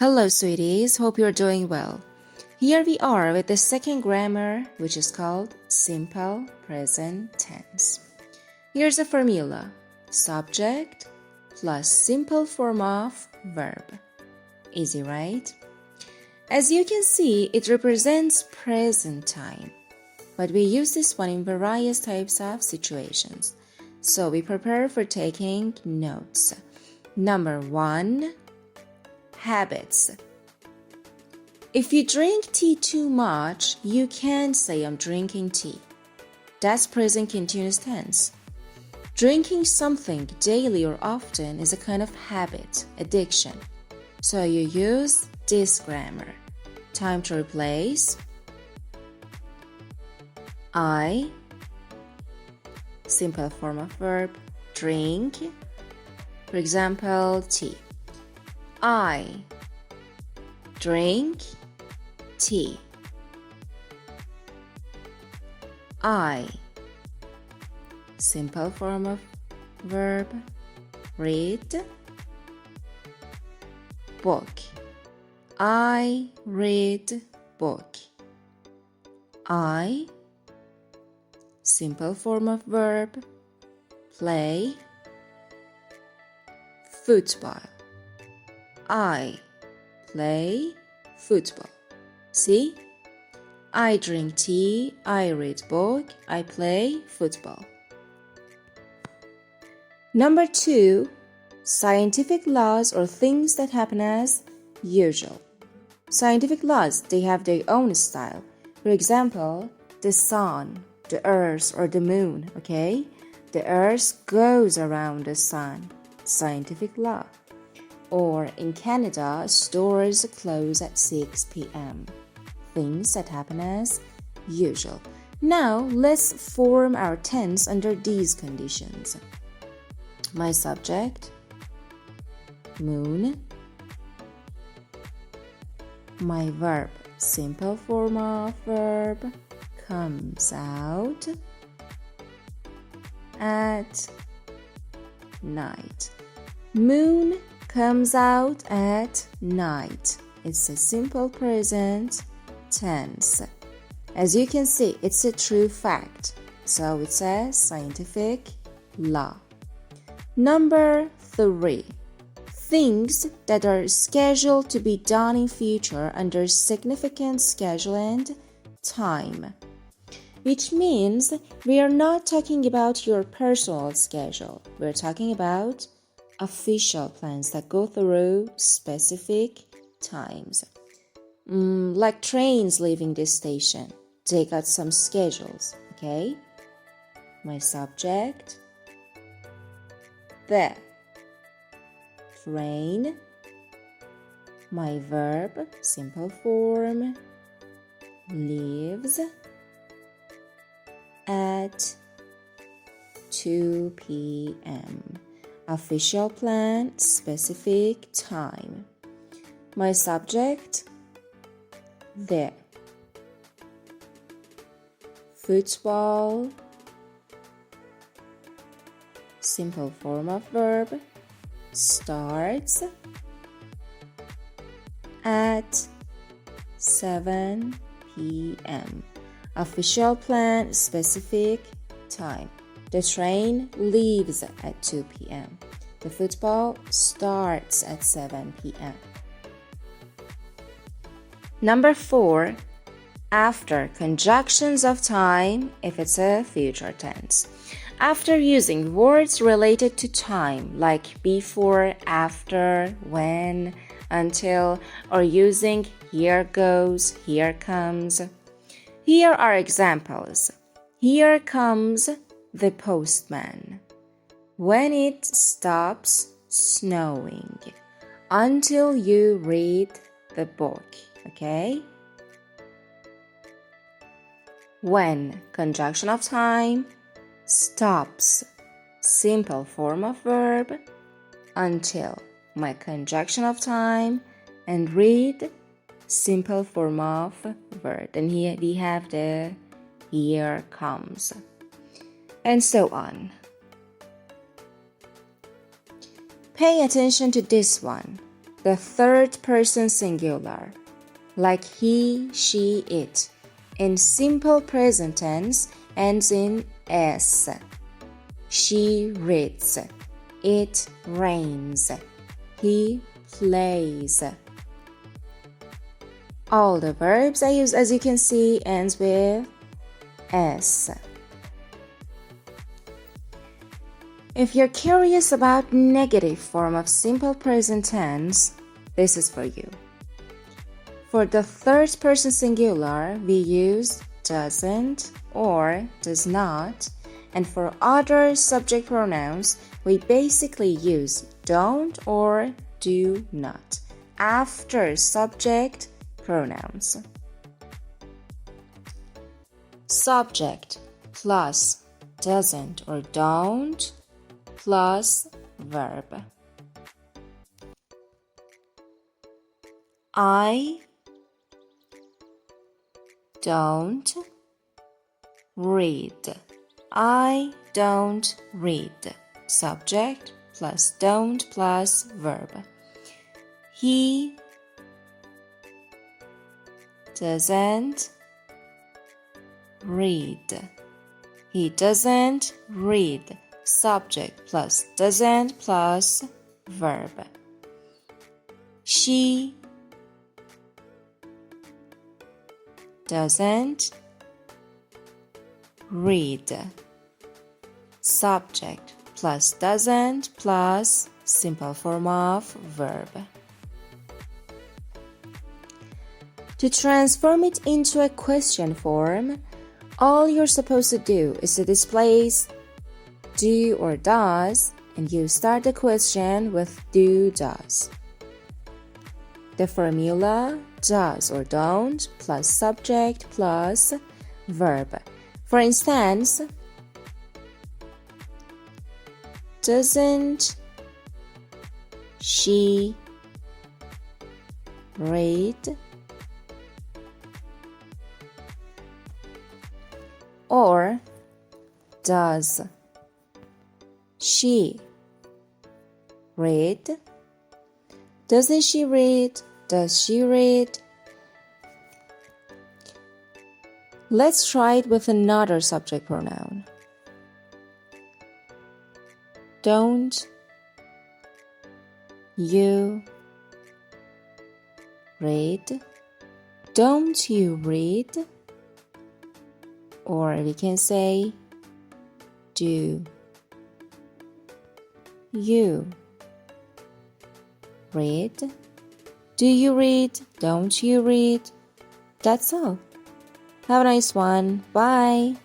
Hello, sweeties. Hope you're doing well. Here we are with the second grammar, which is called simple present tense. Here's a formula: subject plus simple form of verb. Easy, right? As you can see, it represents present time, but we use this one in various types of situations. So we prepare for taking notes. Number 1, habits. If you drink tea too much, you can't say I'm drinking tea. That's present continuous tense. Drinking something daily or often is a kind of habit, addiction. So you use this grammar. Time to replace I, simple form of verb, drink. For example, tea. I drink tea. I, simple form of verb, read book. I read book. I, simple form of verb, play football. I play football. See? I drink tea, I read book, I play football. Number 2, scientific laws or things that happen as usual. Scientific laws, they have their own style. For example, the sun, the earth, or the moon, okay? The earth goes around the sun. Scientific law. Or in Canada, stores close at 6 p.m. Things that happen as usual. Now, let's form our tense under these conditions. My subject, moon. My verb, simple form of verb, comes out at night. Moon comes out at night. It's a simple present tense. As you can see, it's a true fact. So it's a scientific law. Number 3, things that are scheduled to be done in future under significant schedule and time. Which means we are not talking about your personal schedule. We're talking about official plans that go through specific times. Like trains leaving this station. They got some schedules, okay? My subject, the train. My verb, simple form, leaves at 2 p.m. Official plan, specific time. My subject, there. Football, simple form of verb, starts at 7 p.m. Official plan, specific time. The train leaves at 2 p.m. The football starts at 7 p.m. Number 4, after conjunctions of time if it's a future tense. After using words related to time like before, after, when, until, or using here goes, here comes. Here are examples. Here comes the postman. When it stops snowing. Until you read the book, okay? When, conjunction of time, stops, simple form of verb, until, my conjunction of time, and read, simple form of verb. And here we have the here comes, and so on. Pay attention to this one. the third person singular, like he, she, it. In simple present tense, ends in s. She reads. It rains. He plays. All the verbs I use, as you can see, ends with s. If you're curious about negative form of simple present tense, this is for you. For the third person singular, we use doesn't or does not, and for other subject pronouns, we basically use don't or do not after subject pronouns. Subject plus doesn't or don't plus verb. I don't read. I don't read. Subject plus don't plus verb. He doesn't read. He doesn't read. Subject plus doesn't plus verb. She doesn't read. Subject plus doesn't plus simple form of verb. To transform it into a question form, all you're supposed to do is to displace do or does, and you start the question with do, does. The formula does or don't plus subject plus verb. For instance, doesn't she read? Or does she read? Doesn't she read? Does she read? Let's try it with another subject pronoun. Don't you read? Don't you read? Or we can say, do you read? Do you read? Don't you read? That's all. Have a nice one. Bye.